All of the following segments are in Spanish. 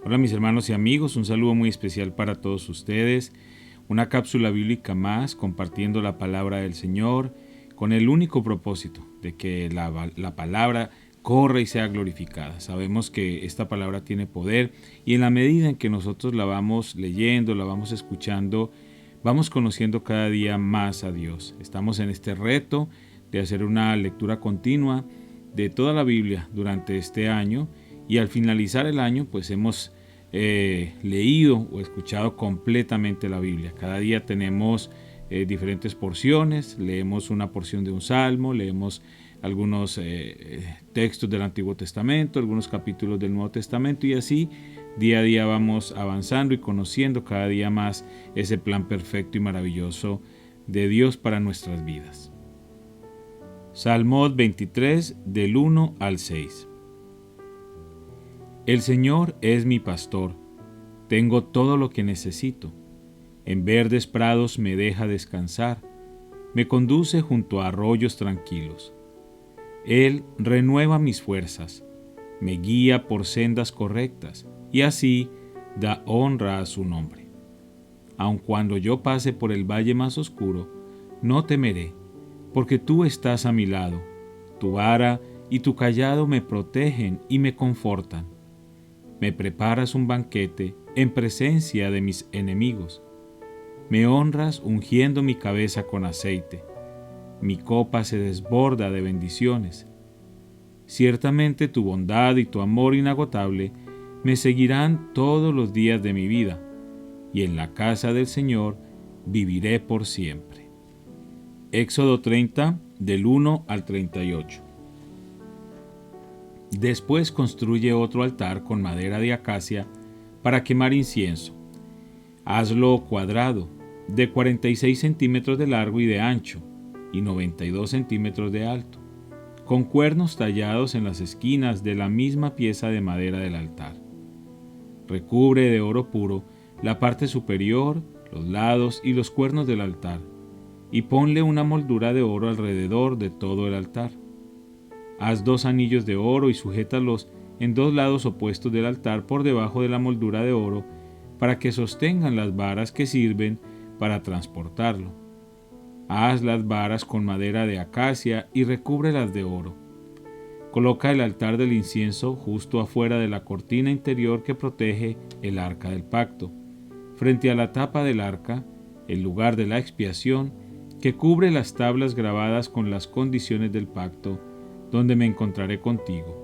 Hola mis hermanos y amigos, un saludo muy especial para todos ustedes. Una cápsula bíblica más compartiendo la palabra del Señor con el único propósito de que la palabra corra y sea glorificada. Sabemos que esta palabra tiene poder y en la medida en que nosotros la vamos leyendo, la vamos escuchando, vamos conociendo cada día más a Dios. Estamos en este reto de hacer una lectura continua de toda la Biblia durante este año y al finalizar el año pues hemos leído o escuchado completamente la Biblia. Cada día tenemos diferentes porciones, leemos una porción de un salmo, leemos algunos textos del Antiguo Testamento, algunos capítulos del Nuevo Testamento y así día a día vamos avanzando y conociendo cada día más ese plan perfecto y maravilloso de Dios para nuestras vidas. Salmos 23 del 1 al 6. El Señor es mi pastor, tengo todo lo que necesito. En verdes prados me deja descansar, me conduce junto a arroyos tranquilos. Él renueva mis fuerzas, me guía por sendas correctas y así da honra a su nombre. Aun cuando yo pase por el valle más oscuro, no temeré, porque tú estás a mi lado. Tu vara y tu cayado me protegen y me confortan. Me preparas un banquete en presencia de mis enemigos. Me honras ungiendo mi cabeza con aceite. Mi copa se desborda de bendiciones. Ciertamente tu bondad y tu amor inagotable me seguirán todos los días de mi vida, y en la casa del Señor viviré por siempre. Éxodo 30, del 1 al 38. Después construye otro altar con madera de acacia para quemar incienso. Hazlo cuadrado, de 46 centímetros de largo y de ancho, y 92 centímetros de alto, con cuernos tallados en las esquinas de la misma pieza de madera del altar. Recubre de oro puro la parte superior, los lados y los cuernos del altar, y ponle una moldura de oro alrededor de todo el altar. Haz 2 anillos de oro y sujétalos en 2 lados opuestos del altar por debajo de la moldura de oro para que sostengan las varas que sirven para transportarlo. Haz las varas con madera de acacia y recúbrelas de oro. Coloca el altar del incienso justo afuera de la cortina interior que protege el arca del pacto, frente a la tapa del arca, el lugar de la expiación, que cubre las tablas grabadas con las condiciones del pacto, donde me encontraré contigo.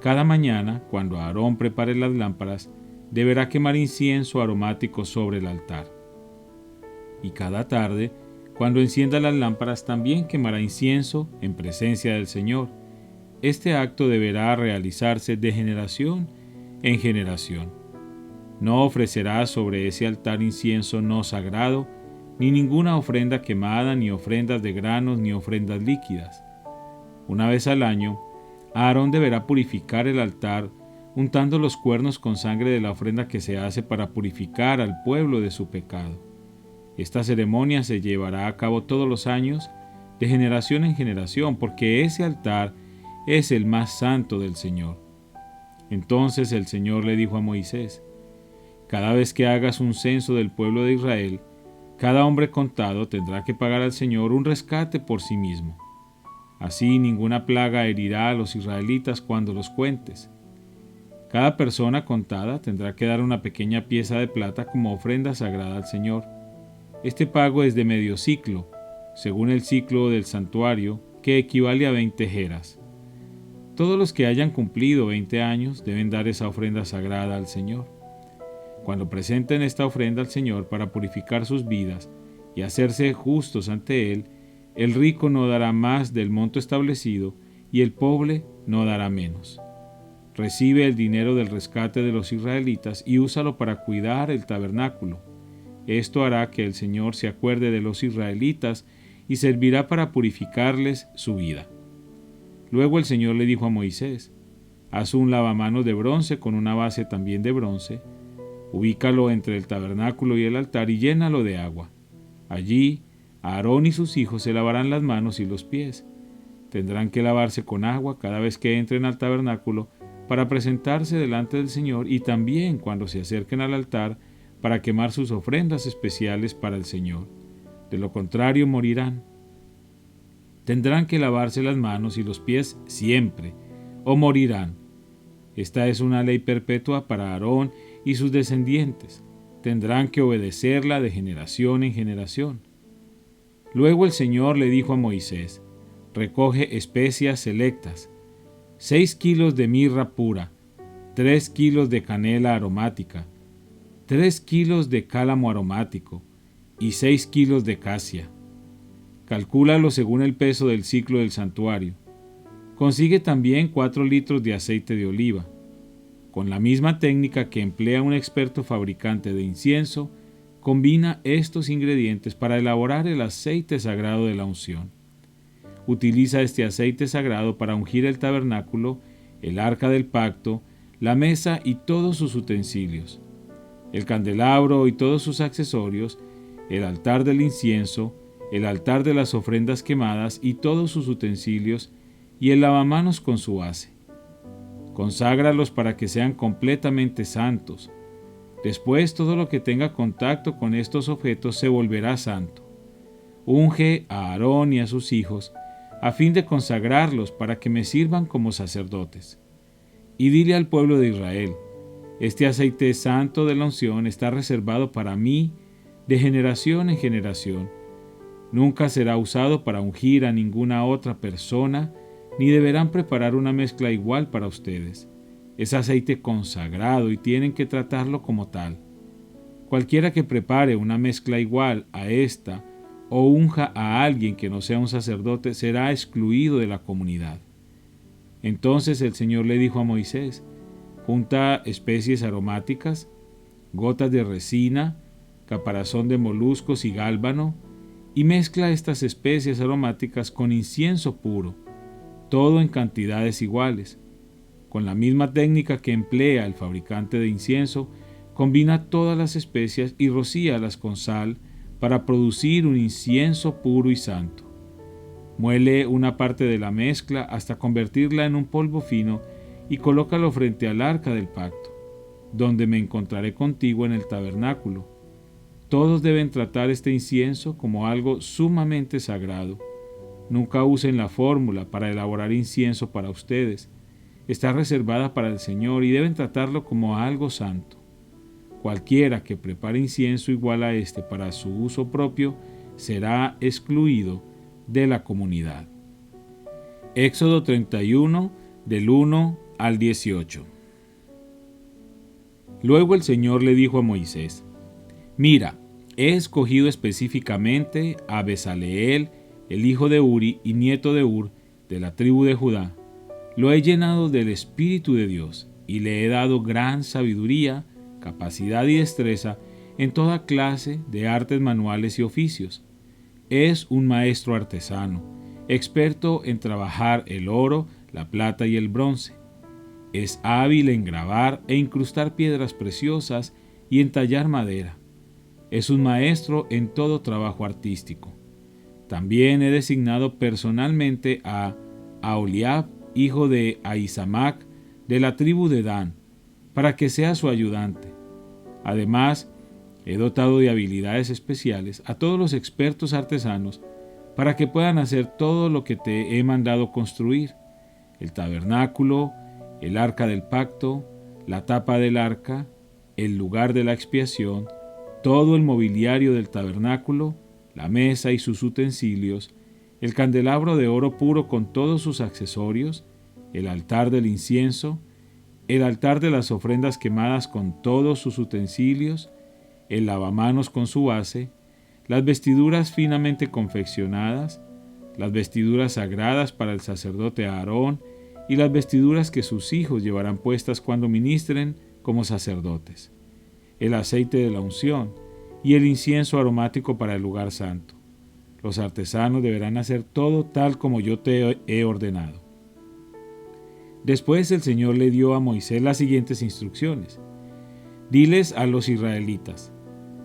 Cada mañana, cuando Aarón prepare las lámparas, deberá quemar incienso aromático sobre el altar. Y cada tarde, cuando encienda las lámparas, también quemará incienso en presencia del Señor. Este acto deberá realizarse de generación en generación. No ofrecerá sobre ese altar incienso no sagrado, ni ninguna ofrenda quemada, ni ofrendas de granos, ni ofrendas líquidas. Una vez al año, Aarón deberá purificar el altar untando los cuernos con sangre de la ofrenda que se hace para purificar al pueblo de su pecado. Esta ceremonia se llevará a cabo todos los años, de generación en generación, porque ese altar es el más santo del Señor. Entonces el Señor le dijo a Moisés: cada vez que hagas un censo del pueblo de Israel, cada hombre contado tendrá que pagar al Señor un rescate por sí mismo. Así ninguna plaga herirá a los israelitas cuando los cuentes. Cada persona contada tendrá que dar una pequeña pieza de plata como ofrenda sagrada al Señor. Este pago es de medio ciclo, según el ciclo del santuario, que equivale a 20 jeras. Todos los que hayan cumplido 20 años deben dar esa ofrenda sagrada al Señor. Cuando presenten esta ofrenda al Señor para purificar sus vidas y hacerse justos ante Él, el rico no dará más del monto establecido y el pobre no dará menos. Recibe el dinero del rescate de los israelitas y úsalo para cuidar el tabernáculo. Esto hará que el Señor se acuerde de los israelitas y servirá para purificarles su vida. Luego el Señor le dijo a Moisés: haz un lavamanos de bronce con una base también de bronce, ubícalo entre el tabernáculo y el altar y llénalo de agua. Allí Aarón y sus hijos se lavarán las manos y los pies. Tendrán que lavarse con agua cada vez que entren al tabernáculo para presentarse delante del Señor y también cuando se acerquen al altar para quemar sus ofrendas especiales para el Señor. De lo contrario morirán. Tendrán que lavarse las manos y los pies siempre, o morirán. Esta es una ley perpetua para Aarón y sus descendientes. Tendrán que obedecerla de generación en generación. Luego el Señor le dijo a Moisés: recoge especias selectas, 6 kilos de mirra pura, 3 kilos de canela aromática, 3 kilos de cálamo aromático y 6 kilos de casia. Calcúlalo según el peso del ciclo del santuario. Consigue también 4 litros de aceite de oliva. Con la misma técnica que emplea un experto fabricante de incienso, combina estos ingredientes para elaborar el aceite sagrado de la unción. Utiliza este aceite sagrado para ungir el tabernáculo, el arca del pacto, la mesa y todos sus utensilios, el candelabro y todos sus accesorios, el altar del incienso, el altar de las ofrendas quemadas y todos sus utensilios, y el lavamanos con su base. Conságralos para que sean completamente santos. Después todo lo que tenga contacto con estos objetos se volverá santo. Unge a Aarón y a sus hijos, a fin de consagrarlos para que me sirvan como sacerdotes. Y dile al pueblo de Israel: este aceite santo de la unción está reservado para mí de generación en generación. Nunca será usado para ungir a ninguna otra persona, ni deberán preparar una mezcla igual para ustedes. Es aceite consagrado y tienen que tratarlo como tal. Cualquiera que prepare una mezcla igual a esta o unja a alguien que no sea un sacerdote será excluido de la comunidad. Entonces el Señor le dijo a Moisés: junta especies aromáticas, gotas de resina, caparazón de moluscos y gálbano, y mezcla estas especies aromáticas con incienso puro, todo en cantidades iguales. Con la misma técnica que emplea el fabricante de incienso, combina todas las especias y rocíalas con sal para producir un incienso puro y santo. Muele una parte de la mezcla hasta convertirla en un polvo fino y colócalo frente al arca del pacto, donde me encontraré contigo en el tabernáculo. Todos deben tratar este incienso como algo sumamente sagrado. Nunca usen la fórmula para elaborar incienso para ustedes. Está reservada para el Señor y deben tratarlo como algo santo. Cualquiera que prepare incienso igual a este para su uso propio será excluido de la comunidad. Éxodo 31, del 1 al 18. Luego el Señor le dijo a Moisés: mira, he escogido específicamente a Bezaleel, el hijo de Uri y nieto de Hur, de la tribu de Judá. Lo he llenado del Espíritu de Dios y le he dado gran sabiduría, capacidad y destreza en toda clase de artes manuales y oficios. Es un maestro artesano, experto en trabajar el oro, la plata y el bronce. Es hábil en grabar e incrustar piedras preciosas y en tallar madera. Es un maestro en todo trabajo artístico. También he designado personalmente a Aholiab, hijo de Ahisamac, de la tribu de Dan, para que sea su ayudante. Además, he dotado de habilidades especiales a todos los expertos artesanos para que puedan hacer todo lo que te he mandado construir: el tabernáculo, el arca del pacto, la tapa del arca, el lugar de la expiación, todo el mobiliario del tabernáculo, la mesa y sus utensilios, el candelabro de oro puro con todos sus accesorios, el altar del incienso, el altar de las ofrendas quemadas con todos sus utensilios, el lavamanos con su base, las vestiduras finamente confeccionadas, las vestiduras sagradas para el sacerdote Aarón y las vestiduras que sus hijos llevarán puestas cuando ministren como sacerdotes, el aceite de la unción y el incienso aromático para el lugar santo. Los artesanos deberán hacer todo tal como yo te he ordenado. Después el Señor le dio a Moisés las siguientes instrucciones: diles a los israelitas: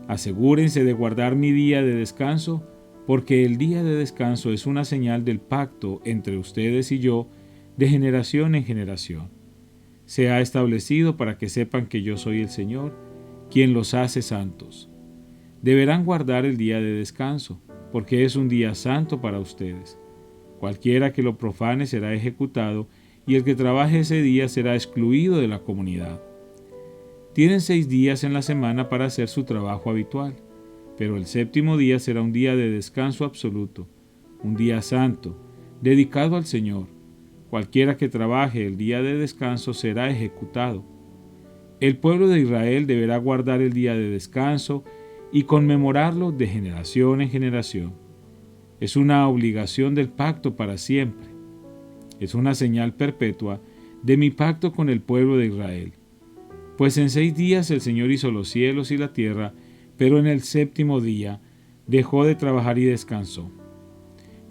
asegúrense de guardar mi día de descanso, porque el día de descanso es una señal del pacto entre ustedes y yo de generación en generación. se ha establecido para que sepan que yo soy el Señor, quien los hace santos. Deberán guardar el día de descanso, porque es un día santo para ustedes. Cualquiera que lo profane será ejecutado, y el que trabaje ese día será excluido de la comunidad. Tienen 6 días en la semana para hacer su trabajo habitual, pero el séptimo día será un día de descanso absoluto, un día santo, dedicado al Señor. Cualquiera que trabaje el día de descanso será ejecutado. El pueblo de Israel deberá guardar el día de descanso y conmemorarlo de generación en generación. Es una obligación del pacto para siempre. Es una señal perpetua de mi pacto con el pueblo de Israel. Pues en 6 días el Señor hizo los cielos y la tierra, pero en el séptimo día dejó de trabajar y descansó.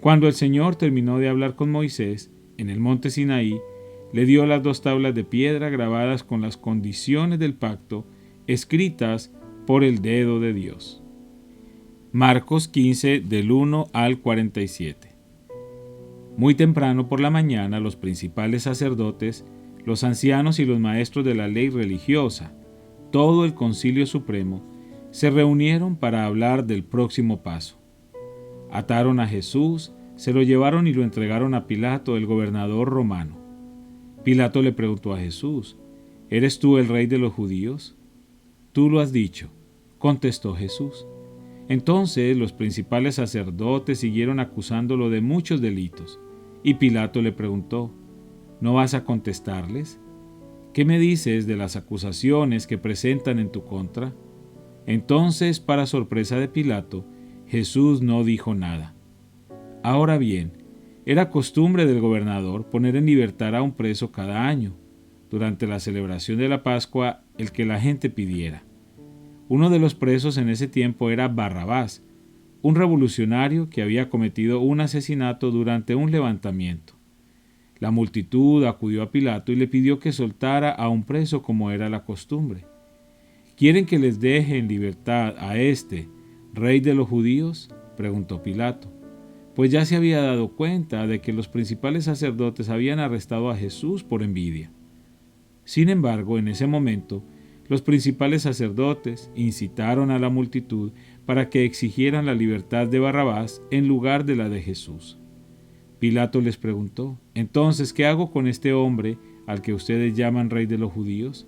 Cuando el Señor terminó de hablar con Moisés en el monte Sinaí, le dio las 2 tablas de piedra grabadas con las condiciones del pacto, escritas por el dedo de Dios. Marcos 15, del 1 al 47. Muy temprano por la mañana, los principales sacerdotes, los ancianos y los maestros de la ley religiosa, todo el Concilio Supremo, se reunieron para hablar del próximo paso. Ataron a Jesús, se lo llevaron y lo entregaron a Pilato, el gobernador romano. Pilato le preguntó a Jesús: ¿Eres tú el rey de los judíos? Tú lo has dicho, contestó Jesús. Entonces los principales sacerdotes siguieron acusándolo de muchos delitos, y Pilato le preguntó: ¿No vas a contestarles? ¿Qué me dices de las acusaciones que presentan en tu contra? Entonces, para sorpresa de Pilato, Jesús no dijo nada. Ahora bien, era costumbre del gobernador poner en libertad a un preso cada año, durante la celebración de la Pascua, el que la gente pidiera. Uno de los presos en ese tiempo era Barrabás, un revolucionario que había cometido un asesinato durante un levantamiento. La multitud acudió a Pilato y le pidió que soltara a un preso como era la costumbre. ¿Quieren que les deje en libertad a este, rey de los judíos?, preguntó Pilato, pues ya se había dado cuenta de que los principales sacerdotes habían arrestado a Jesús por envidia. Sin embargo, en ese momento, los principales sacerdotes incitaron a la multitud para que exigieran la libertad de Barrabás en lugar de la de Jesús. Pilato les preguntó: «Entonces, ¿qué hago con este hombre al que ustedes llaman rey de los judíos?»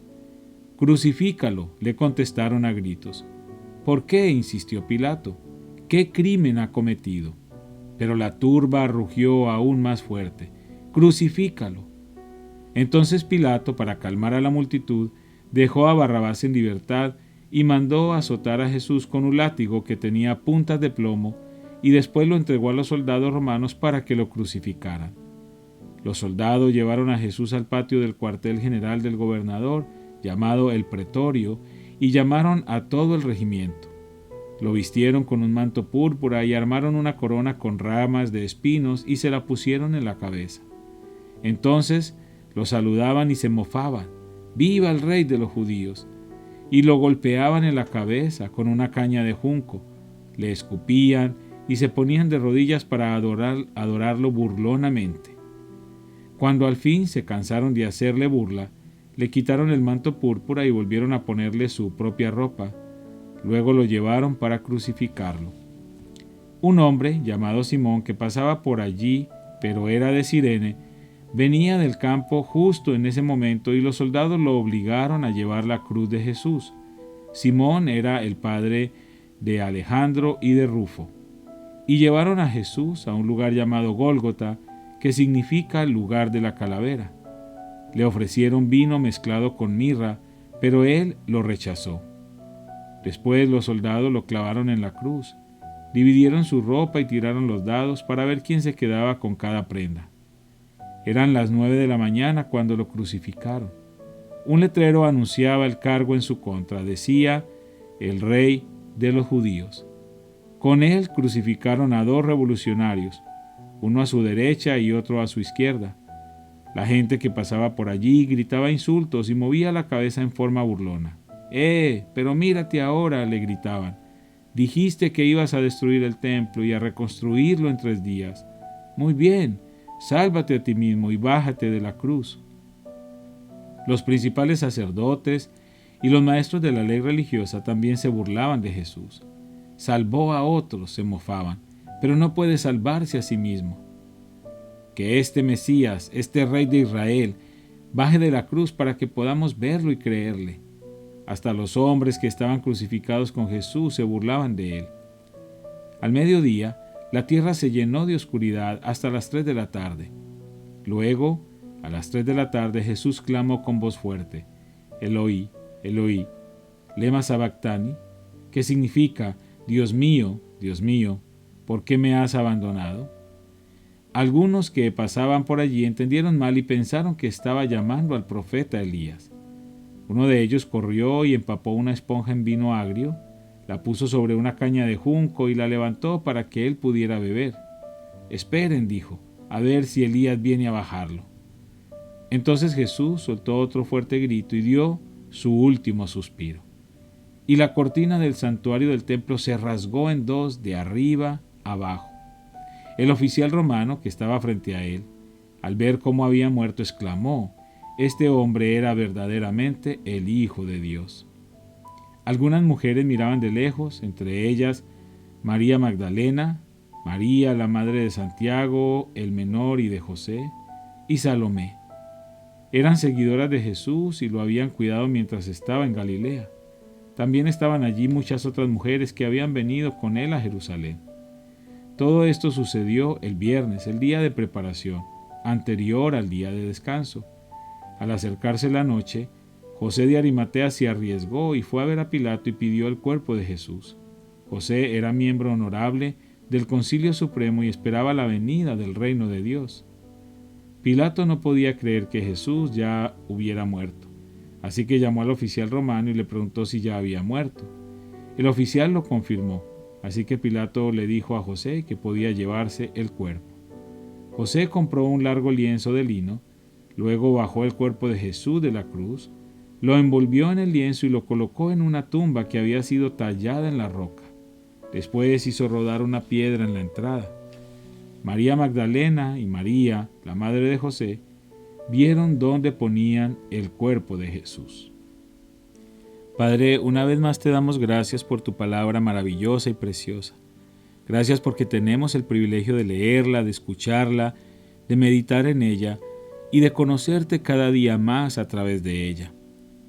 «Crucifícalo», le contestaron a gritos. «¿Por qué?», insistió Pilato. «¿Qué crimen ha cometido?» Pero la turba rugió aún más fuerte: «¡Crucifícalo!». Entonces Pilato, para calmar a la multitud, dejó a Barrabás en libertad y mandó azotar a Jesús con un látigo que tenía puntas de plomo, y después lo entregó a los soldados romanos para que lo crucificaran. Los soldados llevaron a Jesús al patio del cuartel general del gobernador, llamado el Pretorio, y llamaron a todo el regimiento. Lo vistieron con un manto púrpura y armaron una corona con ramas de espinos y se la pusieron en la cabeza. Entonces lo saludaban y se mofaban: «¡Viva el rey de los judíos!», y lo golpeaban en la cabeza con una caña de junco, le escupían y se ponían de rodillas para adorarlo burlonamente. Cuando al fin se cansaron de hacerle burla, le quitaron el manto púrpura y volvieron a ponerle su propia ropa. Luego lo llevaron para crucificarlo. Un hombre llamado Simón, que pasaba por allí, pero era de Cirene, venía del campo justo en ese momento y los soldados lo obligaron a llevar la cruz de Jesús. Simón era el padre de Alejandro y de Rufo. Y llevaron a Jesús a un lugar llamado Gólgota, que significa lugar de la calavera. Le ofrecieron vino mezclado con mirra, pero él lo rechazó. Después los soldados lo clavaron en la cruz, dividieron su ropa y tiraron los dados para ver quién se quedaba con cada prenda. Eran las 9 de la mañana cuando lo crucificaron. Un letrero anunciaba el cargo en su contra. Decía: «El rey de los judíos». Con él crucificaron a 2 revolucionarios, uno a su derecha y otro a su izquierda. La gente que pasaba por allí gritaba insultos y movía la cabeza en forma burlona. Pero mírate ahora», le gritaban. «Dijiste que ibas a destruir el templo y a reconstruirlo en 3 días. Muy bien, sálvate a ti mismo y bájate de la cruz». Los principales sacerdotes y los maestros de la ley religiosa también se burlaban de Jesús. Salvó a otros, se mofaban, pero no puede salvarse a sí mismo. Que este Mesías, este Rey de Israel, baje de la cruz para que podamos verlo y creerle. Hasta los hombres que estaban crucificados con Jesús se burlaban de él. Al mediodía, la tierra se llenó de oscuridad hasta las 3 de la tarde. Luego, a las 3 de la tarde, Jesús clamó con voz fuerte: Eloi, Eloi, lema sabactani, que significa: Dios mío, ¿por qué me has abandonado? Algunos que pasaban por allí entendieron mal y pensaron que estaba llamando al profeta Elías. Uno de ellos corrió y empapó una esponja en vino agrio, la puso sobre una caña de junco y la levantó para que él pudiera beber. Esperen, dijo, a ver si Elías viene a bajarlo. Entonces Jesús soltó otro fuerte grito y dio su último suspiro. Y la cortina del santuario del templo se rasgó en dos de arriba abajo. El oficial romano que estaba frente a él, al ver cómo había muerto, exclamó: este hombre era verdaderamente el Hijo de Dios. Algunas mujeres miraban de lejos, entre ellas María Magdalena, María, la madre de Santiago, el menor y de José, y Salomé. Eran seguidoras de Jesús y lo habían cuidado mientras estaba en Galilea. También estaban allí muchas otras mujeres que habían venido con él a Jerusalén. Todo esto sucedió el viernes, el día de preparación, anterior al día de descanso. Al acercarse la noche, José de Arimatea se arriesgó y fue a ver a Pilato y pidió el cuerpo de Jesús. José era miembro honorable del Concilio Supremo y esperaba la venida del reino de Dios. Pilato no podía creer que Jesús ya hubiera muerto, así que llamó al oficial romano y le preguntó si ya había muerto. El oficial lo confirmó, así que Pilato le dijo a José que podía llevarse el cuerpo. José compró un largo lienzo de lino, luego bajó el cuerpo de Jesús de la cruz, lo envolvió en el lienzo y lo colocó en una tumba que había sido tallada en la roca. Después hizo rodar una piedra en la entrada. María Magdalena y María, la madre de José, vieron dónde ponían el cuerpo de Jesús. Padre, una vez más te damos gracias por tu palabra maravillosa y preciosa. Gracias porque tenemos el privilegio de leerla, de escucharla, de meditar en ella y de conocerte cada día más a través de ella.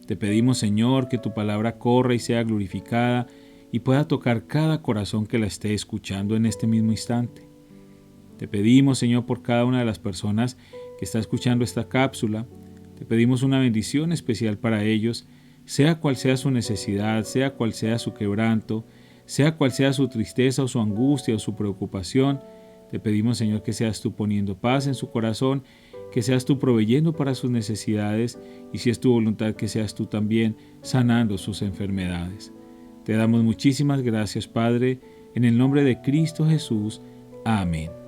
Te pedimos, Señor, que tu palabra corra y sea glorificada y pueda tocar cada corazón que la esté escuchando en este mismo instante. Te pedimos, Señor, por cada una de las personas que está escuchando esta cápsula. Te pedimos una bendición especial para ellos, sea cual sea su necesidad, sea cual sea su quebranto, sea cual sea su tristeza o su angustia o su preocupación. Te pedimos, Señor, que seas tú poniendo paz en su corazón, que seas tú proveyendo para sus necesidades y, si es tu voluntad, que seas tú también sanando sus enfermedades. Te damos muchísimas gracias, Padre, en el nombre de Cristo Jesús. Amén.